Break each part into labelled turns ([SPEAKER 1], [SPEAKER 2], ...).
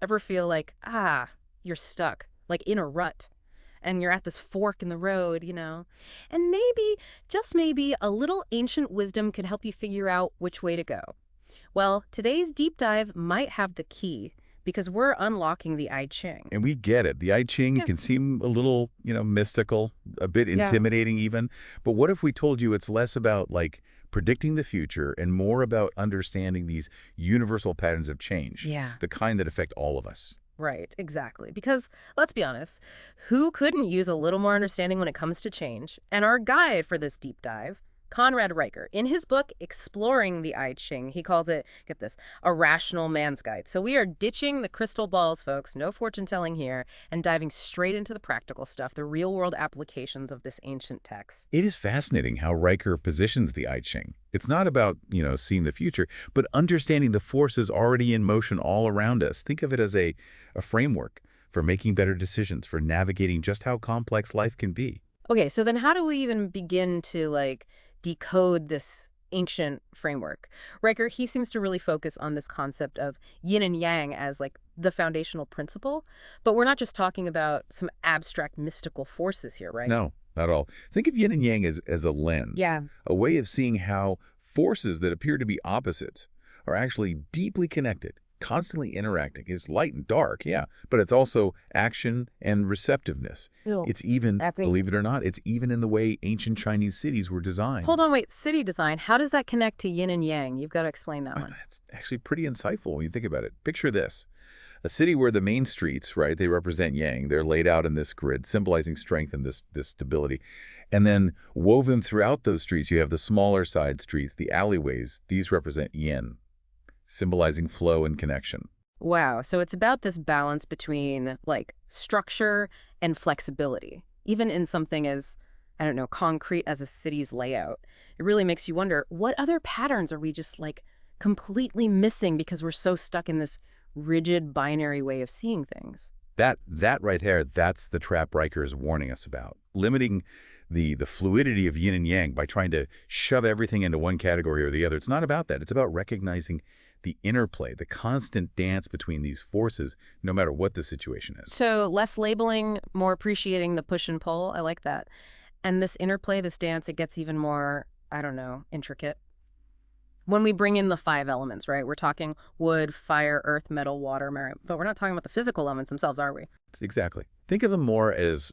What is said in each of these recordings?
[SPEAKER 1] Ever feel like, you're stuck, like in a rut, and you're at this fork in the road, And maybe, just maybe, a little ancient wisdom can help you figure out which way to go. Well, today's deep dive might have the key, because we're unlocking the I Ching.
[SPEAKER 2] And we get it. The I Ching
[SPEAKER 1] Yeah.
[SPEAKER 2] can seem a little, mystical, a bit
[SPEAKER 1] Yeah.
[SPEAKER 2] intimidating even. But what if we told you it's less about like predicting the future and more about understanding these universal patterns of change,
[SPEAKER 1] Yeah.
[SPEAKER 2] the kind that affect all of us?
[SPEAKER 1] Right, exactly. Because let's be honest, who couldn't use a little more understanding when it comes to change? And our guide for this deep dive, Conrad Riker, in his book Exploring the I Ching, he calls it, get this, a rational man's guide. So we are ditching the crystal balls, folks, no fortune telling here, and diving straight into the practical stuff, the real world applications of this ancient text.
[SPEAKER 2] It is fascinating how Riker positions the I Ching. It's not about, seeing the future, but understanding the forces already in motion all around us. Think of it as a framework for making better decisions, for navigating just how complex life can be.
[SPEAKER 1] Okay, so then how do we even begin to decode this ancient framework? Riker, he seems to really focus on this concept of yin and yang as the foundational principle, but we're not just talking about some abstract mystical forces here, right?
[SPEAKER 2] No, not at all. Think of yin and yang as a lens,
[SPEAKER 1] Yeah.
[SPEAKER 2] a way of seeing how forces that appear to be opposites are actually deeply connected, constantly interacting. It's light and dark, yeah, but it's also action and receptiveness.
[SPEAKER 1] Ew.
[SPEAKER 2] It's even,
[SPEAKER 1] That's it.
[SPEAKER 2] believe it or not, it's even in the way ancient Chinese cities were designed.
[SPEAKER 1] Hold on, wait. City design, how does that connect to yin and yang? You've got to explain that one.
[SPEAKER 2] That's actually pretty insightful when you think about it. Picture this. A city where the main streets, right, they represent yang. They're laid out in this grid, symbolizing strength and this stability. And then woven throughout those streets, you have the smaller side streets, the alleyways. These represent yin, symbolizing flow and connection.
[SPEAKER 1] Wow. So it's about this balance between structure and flexibility, even in something as, I don't know, concrete as a city's layout. It really makes you wonder, what other patterns are we just completely missing because we're so stuck in this rigid binary way of seeing things?
[SPEAKER 2] That right there, that's the trap Riker is warning us about. Limiting the fluidity of yin and yang by trying to shove everything into one category or the other. It's not about that. It's about recognizing the interplay, the constant dance between these forces, no matter what the situation is.
[SPEAKER 1] So less labeling, more appreciating the push and pull. I like that. And this interplay, this dance, it gets even more, I don't know, intricate. When we bring in the five elements, right? We're talking wood, fire, earth, metal, water, but we're not talking about the physical elements themselves, are we?
[SPEAKER 2] Exactly. Think of them more as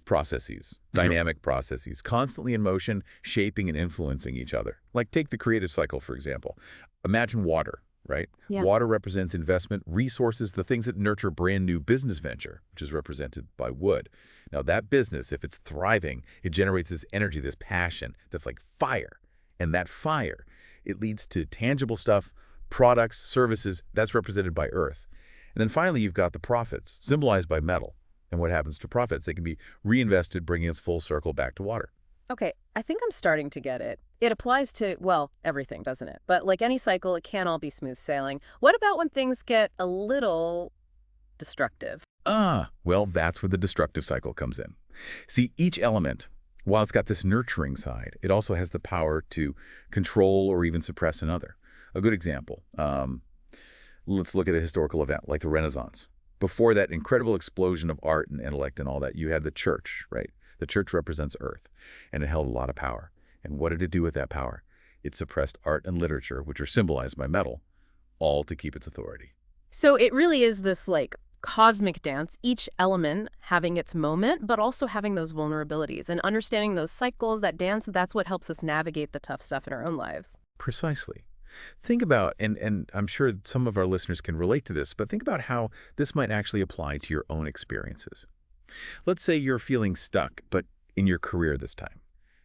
[SPEAKER 2] processes, dynamic processes, constantly in motion, shaping and influencing each other. Like take the creative cycle, for example. Imagine water, right?
[SPEAKER 1] Yeah.
[SPEAKER 2] Water represents investment, resources, the things that nurture brand new business venture, which is represented by wood. Now that business, if it's thriving, it generates this energy, this passion that's like fire. And that fire, it leads to tangible stuff, products, services, that's represented by earth. And then finally, you've got the profits, symbolized by metal. And what happens to profits? They can be reinvested, bringing us full circle back to water.
[SPEAKER 1] Okay, I think I'm starting to get it. It applies to, well, everything, doesn't it? But like any cycle, it can't all be smooth sailing. What about when things get a little destructive?
[SPEAKER 2] Well, that's where the destructive cycle comes in. See, each element, while it's got this nurturing side, it also has the power to control or even suppress another. A good example, let's look at a historical event like the Renaissance. Before that incredible explosion of art and intellect and all that, you had the church, right? The church represents earth, and it held a lot of power. And what did it do with that power? It suppressed art and literature, which are symbolized by metal, all to keep its authority.
[SPEAKER 1] So it really is this cosmic dance, each element having its moment, but also having those vulnerabilities and understanding those cycles, that dance, that's what helps us navigate the tough stuff in our own lives.
[SPEAKER 2] Precisely. Think about, and I'm sure some of our listeners can relate to this, but think about how this might actually apply to your own experiences. Let's say you're feeling stuck, but in your career this time.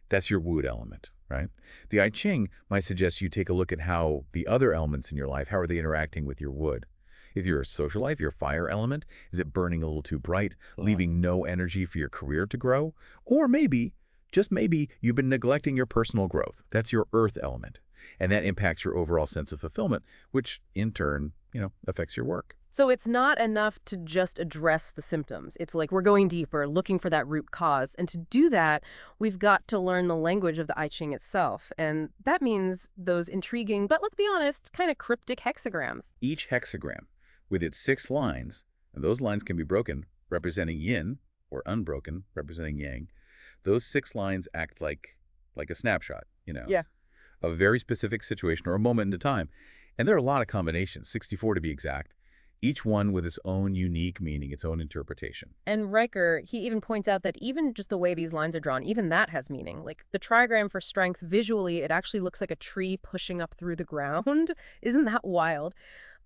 [SPEAKER 2] That's your wood element, right? The I Ching might suggest you take a look at how the other elements in your life, how are they interacting with your wood? If you're a social life, your fire element, is it burning a little too bright, leaving no energy for your career to grow? Or maybe, just maybe, you've been neglecting your personal growth. That's your earth element. And that impacts your overall sense of fulfillment, which in turn, affects your work.
[SPEAKER 1] So it's not enough to just address the symptoms. It's like we're going deeper, looking for that root cause. And to do that, we've got to learn the language of the I Ching itself. And that means those intriguing, but let's be honest, kind of cryptic hexagrams.
[SPEAKER 2] Each hexagram, with its 6 lines, and those lines can be broken, representing yin, or unbroken, representing yang. Those 6 lines act like a snapshot,
[SPEAKER 1] Yeah.
[SPEAKER 2] of a very specific situation or a moment in time. And there are a lot of combinations, 64 to be exact, each one with its own unique meaning, its own interpretation.
[SPEAKER 1] And Riker, he even points out that even just the way these lines are drawn, even that has meaning. Like the trigram for strength, visually, it actually looks like a tree pushing up through the ground. Isn't that wild?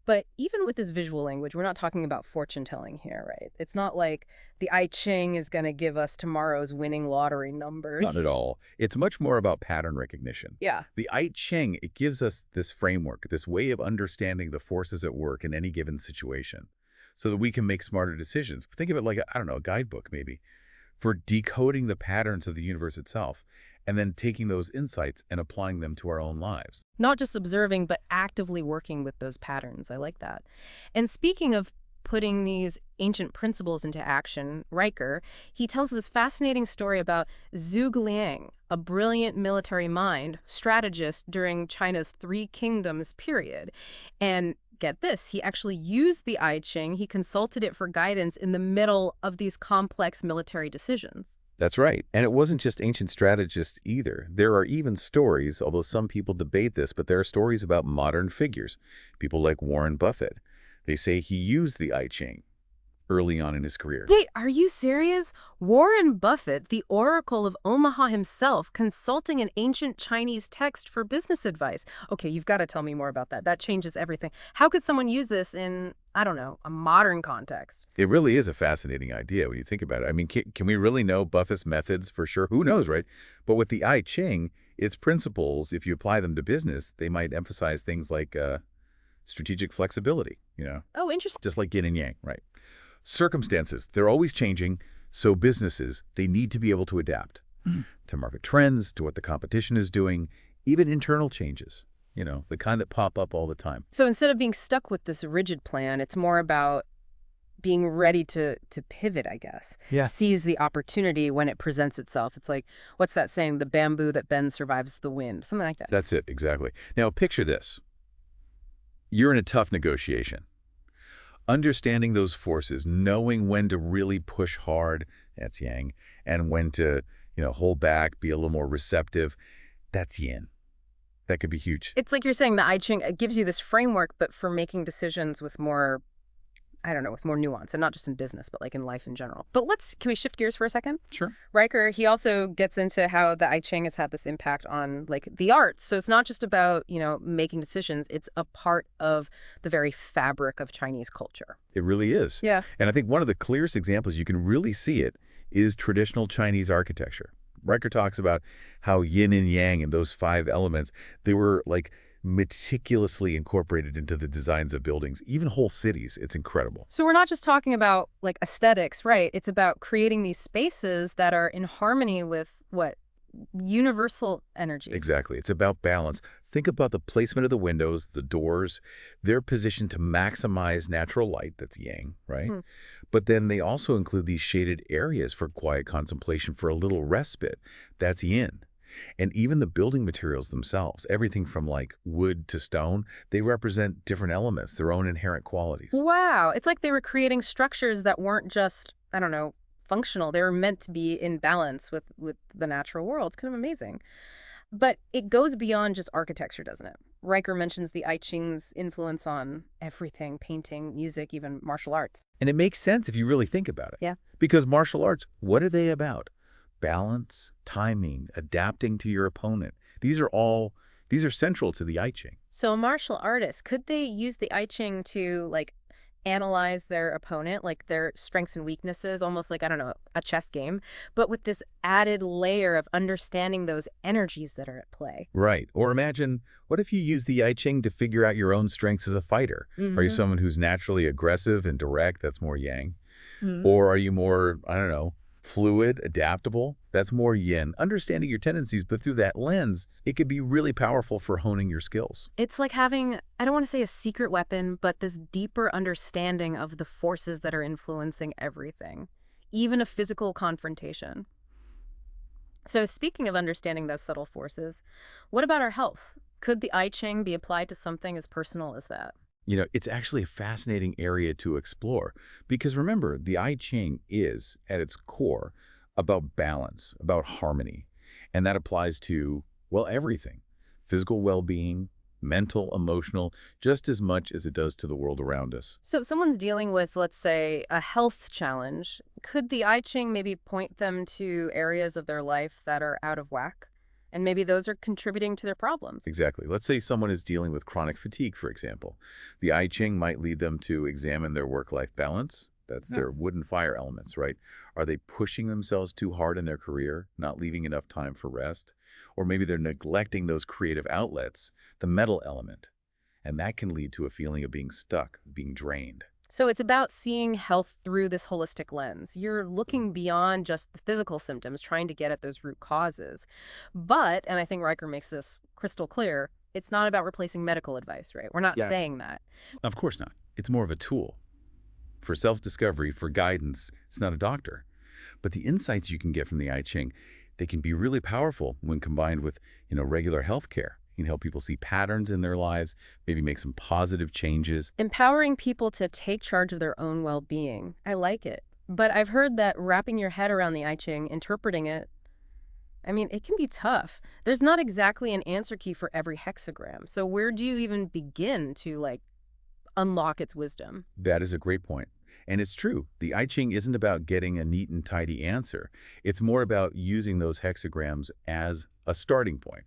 [SPEAKER 1] But even with this visual language, we're not talking about fortune telling here, right? It's not like the I Ching is going to give us tomorrow's winning lottery numbers.
[SPEAKER 2] Not at all. It's much more about pattern recognition.
[SPEAKER 1] Yeah.
[SPEAKER 2] The I Ching, it gives us this framework, this way of understanding the forces at work in any given situation so that we can make smarter decisions. Think of it like, I don't know, a guidebook maybe, for decoding the patterns of the universe itself and then taking those insights and applying them to our own lives.
[SPEAKER 1] Not just observing, but actively working with those patterns. I like that. And speaking of putting these ancient principles into action, Riker, he tells this fascinating story about Zhuge Liang, a brilliant military mind, strategist during China's Three Kingdoms period. And get this, he actually used the I Ching, he consulted it for guidance in the middle of these complex military decisions.
[SPEAKER 2] That's right. And it wasn't just ancient strategists either. There are even stories, although some people debate this, but there are stories about modern figures, people like Warren Buffett. They say he used the I Ching early on in his career.
[SPEAKER 1] Wait, are you serious? Warren Buffett, the Oracle of Omaha himself, consulting an ancient Chinese text for business advice. Okay, you've got to tell me more about that. That changes everything. How could someone use this in, I don't know, a modern context?
[SPEAKER 2] It really is a fascinating idea when you think about it. I mean, can we really know Buffett's methods for sure? Who knows, right? But with the I Ching, its principles, if you apply them to business, they might emphasize things like strategic flexibility,
[SPEAKER 1] Oh, interesting.
[SPEAKER 2] just like yin and yang, right? Circumstances, they're always changing, so businesses, they need to be able to adapt to market trends, to what the competition is doing, even internal changes, the kind that pop up all the time.
[SPEAKER 1] So instead of being stuck with this rigid plan, it's more about being ready to pivot, I guess.
[SPEAKER 2] Yeah.
[SPEAKER 1] Seize the opportunity when it presents itself. It's like, what's that saying? The bamboo that bends survives the wind. Something like that.
[SPEAKER 2] That's it, exactly. Now, picture this. You're in a tough negotiation. Understanding those forces, knowing when to really push hard, that's yang, and when to, hold back, be a little more receptive, that's yin. That could be huge.
[SPEAKER 1] It's like you're saying the I Ching gives you this framework, but for making decisions with more, I don't know, with more nuance, and not just in business, but like in life in general. But can we shift gears for a second?
[SPEAKER 2] Sure.
[SPEAKER 1] Riker, he also gets into how the I Ching has had this impact on like the arts. So it's not just about, making decisions. It's a part of the very fabric of Chinese culture.
[SPEAKER 2] It really is.
[SPEAKER 1] Yeah.
[SPEAKER 2] And I think one of the clearest examples you can really see it is traditional Chinese architecture. Riker talks about how yin and yang and those 5 elements, they were like meticulously incorporated into the designs of buildings, even whole cities. It's incredible.
[SPEAKER 1] So we're not just talking about like aesthetics, right? It's about creating these spaces that are in harmony with what? Universal energies.
[SPEAKER 2] Exactly. It's about balance. Think about the placement of the windows, the doors. They're positioned to maximize natural light. That's yang, right? But then they also include these shaded areas for quiet contemplation, for a little respite. That's yin. And even the building materials themselves, everything from like wood to stone, they represent different elements, their own inherent qualities.
[SPEAKER 1] Wow. It's like they were creating structures that weren't just, I don't know, functional. They were meant to be in balance with the natural world. It's kind of amazing. But it goes beyond just architecture, doesn't it? Riker mentions the I Ching's influence on everything, painting, music, even martial arts.
[SPEAKER 2] And it makes sense if you really think about it.
[SPEAKER 1] Yeah.
[SPEAKER 2] Because martial arts, what are they about? Balance, timing, adapting to your opponent. These are central to the I Ching.
[SPEAKER 1] So a martial artist, could they use the I Ching to like analyze their opponent, like their strengths and weaknesses, almost like, I don't know, a chess game, but with this added layer of understanding those energies that are at play?
[SPEAKER 2] Right. Or imagine, what if you use the I Ching to figure out your own strengths as a fighter? Are you someone who's naturally aggressive and direct? That's more yang. Or are you more, I don't know, fluid, adaptable? That's more yin. Understanding your tendencies, but through that lens, it could be really powerful for honing your skills.
[SPEAKER 1] It's like having, I don't want to say a secret weapon, but this deeper understanding of the forces that are influencing everything, even a physical confrontation. So speaking of understanding those subtle forces, what about our health? Could the I Ching be applied to something as personal as that?
[SPEAKER 2] It's actually a fascinating area to explore because remember, the I Ching is, at its core, about balance, about harmony. And that applies to, well, everything. Physical well-being, mental, emotional, just as much as it does to the world around us.
[SPEAKER 1] So if someone's dealing with, let's say, a health challenge, could the I Ching maybe point them to areas of their life that are out of whack? And maybe those are contributing to their problems.
[SPEAKER 2] Exactly. Let's say someone is dealing with chronic fatigue, for example. The I Ching might lead them to examine their work-life balance. That's
[SPEAKER 1] Yeah.
[SPEAKER 2] their wood and fire elements, right? Are they pushing themselves too hard in their career, not leaving enough time for rest? Or maybe they're neglecting those creative outlets, the metal element. And that can lead to a feeling of being stuck, being drained.
[SPEAKER 1] So it's about seeing health through this holistic lens. You're looking beyond just the physical symptoms, trying to get at those root causes. But, and I think Riker makes this crystal clear, it's not about replacing medical advice, right? We're not
[SPEAKER 2] Yeah.
[SPEAKER 1] saying that.
[SPEAKER 2] Of course not. It's more of a tool for self-discovery, for guidance. It's not a doctor. But the insights you can get from the I Ching, they can be really powerful when combined with, regular health care. You can help people see patterns in their lives, maybe make some positive changes.
[SPEAKER 1] Empowering people to take charge of their own well-being. I like it. But I've heard that wrapping your head around the I Ching, interpreting it, I mean, it can be tough. There's not exactly an answer key for every hexagram. So where do you even begin to, like, unlock its wisdom?
[SPEAKER 2] That is a great point. And it's true. The I Ching isn't about getting a neat and tidy answer. It's more about using those hexagrams as a starting point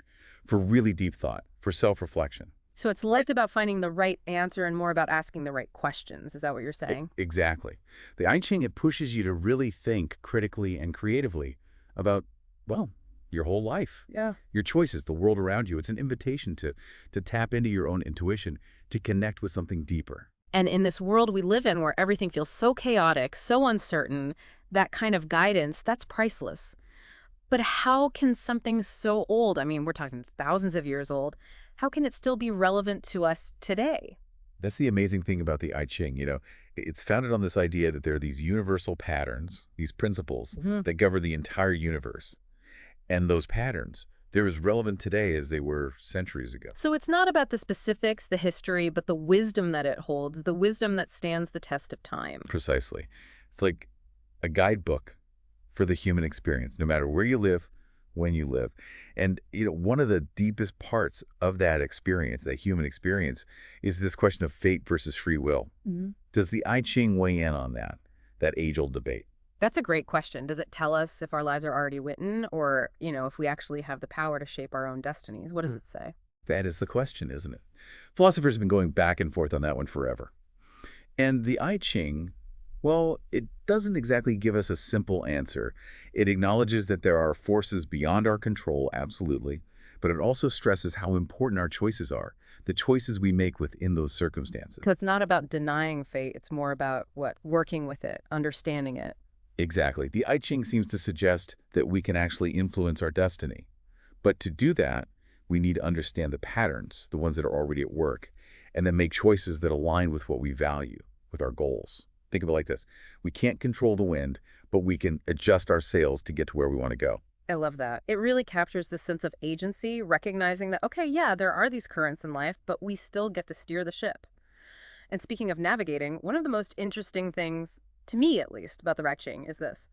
[SPEAKER 2] for really deep thought, for self-reflection.
[SPEAKER 1] So it's less about finding the right answer and more about asking the right questions. Is that what you're saying?
[SPEAKER 2] Exactly. The I Ching, it pushes you to really think critically and creatively about, well, your whole life,
[SPEAKER 1] Yeah.
[SPEAKER 2] your choices, the world around you. It's an invitation to tap into your own intuition, to connect with something deeper.
[SPEAKER 1] And in this world we live in where everything feels so chaotic, so uncertain, that kind of guidance, that's priceless. But how can something so old, I mean, we're talking thousands of years old, how can it still be relevant to us today?
[SPEAKER 2] That's the amazing thing about the I Ching. It's founded on this idea that there are these universal patterns, these principles
[SPEAKER 1] Hmm.
[SPEAKER 2] that govern the entire universe. And those patterns, they're as relevant today as they were centuries ago.
[SPEAKER 1] So it's not about the specifics, the history, but the wisdom that it holds, the wisdom that stands the test of time.
[SPEAKER 2] Precisely. It's like a guidebook for the human experience, no matter where you live, when you live. And, one of the deepest parts of that experience, that human experience, is this question of fate versus free will.
[SPEAKER 1] Mhm.
[SPEAKER 2] Does the I Ching weigh in on that age-old debate?
[SPEAKER 1] That's a great question. Does it tell us if our lives are already written or, if we actually have the power to shape our own destinies? What does it say?
[SPEAKER 2] That is the question, isn't it? Philosophers have been going back and forth on that one forever. And the I Ching, well, it doesn't exactly give us a simple answer. It acknowledges that there are forces beyond our control, absolutely, but it also stresses how important our choices are, the choices we make within those circumstances.
[SPEAKER 1] So it's not about denying fate. It's more about working with it, understanding it.
[SPEAKER 2] Exactly. The I Ching seems to suggest that we can actually influence our destiny. But to do that, we need to understand the patterns, the ones that are already at work, and then make choices that align with what we value, with our goals. Think of it like this. We can't control the wind, but we can adjust our sails to get to where we want to go.
[SPEAKER 1] I love that. It really captures the sense of agency, recognizing that, okay, yeah, there are these currents in life, but we still get to steer the ship. And speaking of navigating, one of the most interesting things, to me at least, about the I Ching is this.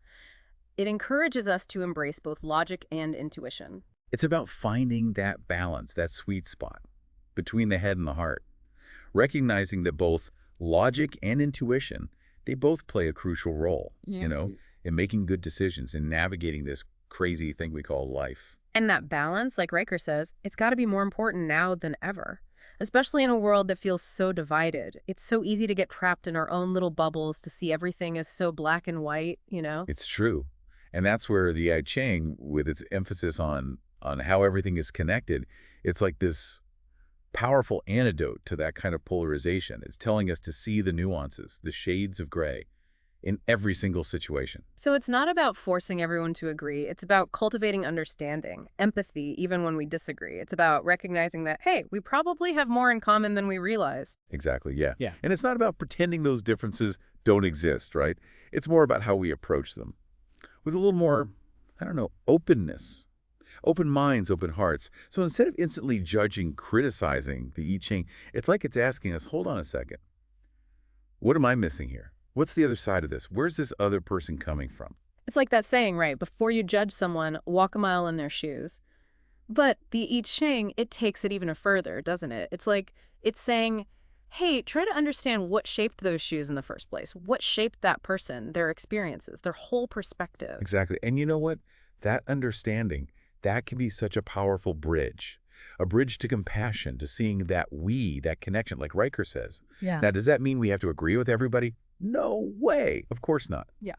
[SPEAKER 1] It encourages us to embrace both logic and intuition.
[SPEAKER 2] It's about finding that balance, that sweet spot between the head and the heart, recognizing that both logic and intuition, they both play a crucial role, in making good decisions and navigating this crazy thing we call life.
[SPEAKER 1] And that balance, like Riker says, it's got to be more important now than ever, especially in a world that feels so divided. It's so easy to get trapped in our own little bubbles, to see everything as so black and white.
[SPEAKER 2] It's true. And that's where the I Ching, with its emphasis on how everything is connected, it's like this powerful antidote to that kind of polarization. It's telling us to see the nuances, the shades of gray in every single situation.
[SPEAKER 1] So it's not about forcing everyone to agree. It's about cultivating understanding, empathy, even when we disagree. It's about recognizing that, hey, we probably have more in common than we realize.
[SPEAKER 2] Exactly, yeah.
[SPEAKER 3] Yeah.
[SPEAKER 2] And it's not about pretending those differences don't exist, right? It's more about how we approach them with a little more, I don't know, openness. Open minds, open hearts. So instead of instantly judging, criticizing the I Ching, it's like it's asking us, hold on a second. What am I missing here? What's the other side of this? Where's this other person coming from?
[SPEAKER 1] It's like that saying, right? Before you judge someone, walk a mile in their shoes. But the I Ching, it takes it even further, doesn't it? It's like it's saying, hey, try to understand what shaped those shoes in the first place. What shaped that person, their experiences, their whole perspective.
[SPEAKER 2] Exactly. And you know what? That understanding, that can be such a powerful bridge. A bridge to compassion, to seeing that we, that connection, like Riker says.
[SPEAKER 1] Yeah.
[SPEAKER 2] Now, does that mean we have to agree with everybody? No way. Of course not.
[SPEAKER 1] Yeah.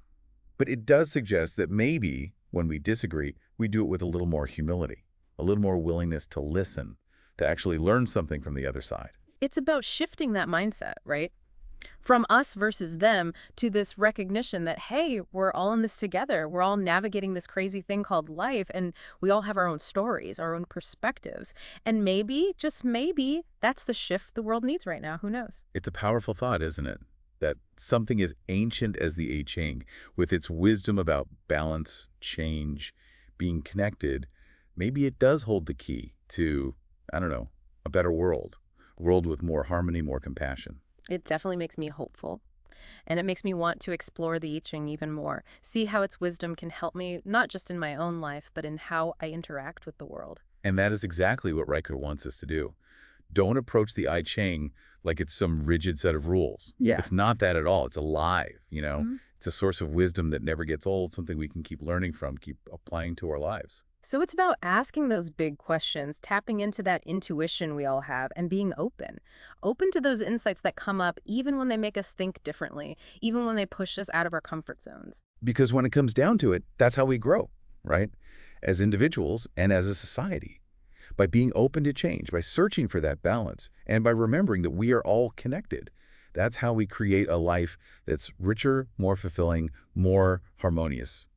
[SPEAKER 2] But it does suggest that maybe when we disagree, we do it with a little more humility, a little more willingness to listen, to actually learn something from the other side.
[SPEAKER 1] It's about shifting that mindset, right? From us versus them to this recognition that, hey, we're all in this together. We're all navigating this crazy thing called life, and we all have our own stories, our own perspectives. And maybe, just maybe, that's the shift the world needs right now. Who knows?
[SPEAKER 2] It's a powerful thought, isn't it? That something as ancient as the I Ching, with its wisdom about balance, change, being connected, maybe it does hold the key to, I don't know, a better world. A world with more harmony, more compassion.
[SPEAKER 1] It definitely makes me hopeful. And it makes me want to explore the I Ching even more, see how its wisdom can help me, not just in my own life, but in how I interact with the world.
[SPEAKER 2] And that is exactly what Riker wants us to do. Don't approach the I Ching like it's some rigid set of rules.
[SPEAKER 1] Yeah.
[SPEAKER 2] It's not that at all. It's alive,
[SPEAKER 1] Mhm.
[SPEAKER 2] It's a source of wisdom that never gets old, something we can keep learning from, keep applying to our lives.
[SPEAKER 1] So it's about asking those big questions, tapping into that intuition we all have, and being open. Open to those insights that come up even when they make us think differently, even when they push us out of our comfort zones.
[SPEAKER 2] Because when it comes down to it, that's how we grow, right? As individuals and as a society. By being open to change, by searching for that balance, and by remembering that we are all connected. That's how we create a life that's richer, more fulfilling, more harmonious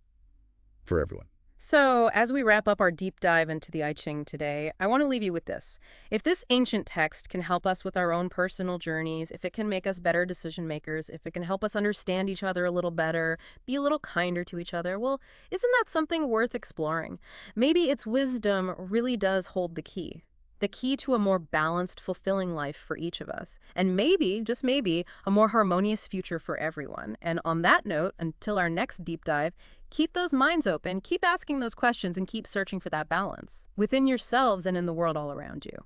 [SPEAKER 2] for everyone.
[SPEAKER 1] So, as we wrap up our deep dive into the I Ching today, I want to leave you with this. If this ancient text can help us with our own personal journeys, if it can make us better decision makers, if it can help us understand each other a little better, be a little kinder to each other, well, isn't that something worth exploring? Maybe its wisdom really does hold the key to a more balanced, fulfilling life for each of us. And maybe, just maybe, a more harmonious future for everyone. And on that note, until our next deep dive, keep those minds open, keep asking those questions, and keep searching for that balance within yourselves and in the world all around you.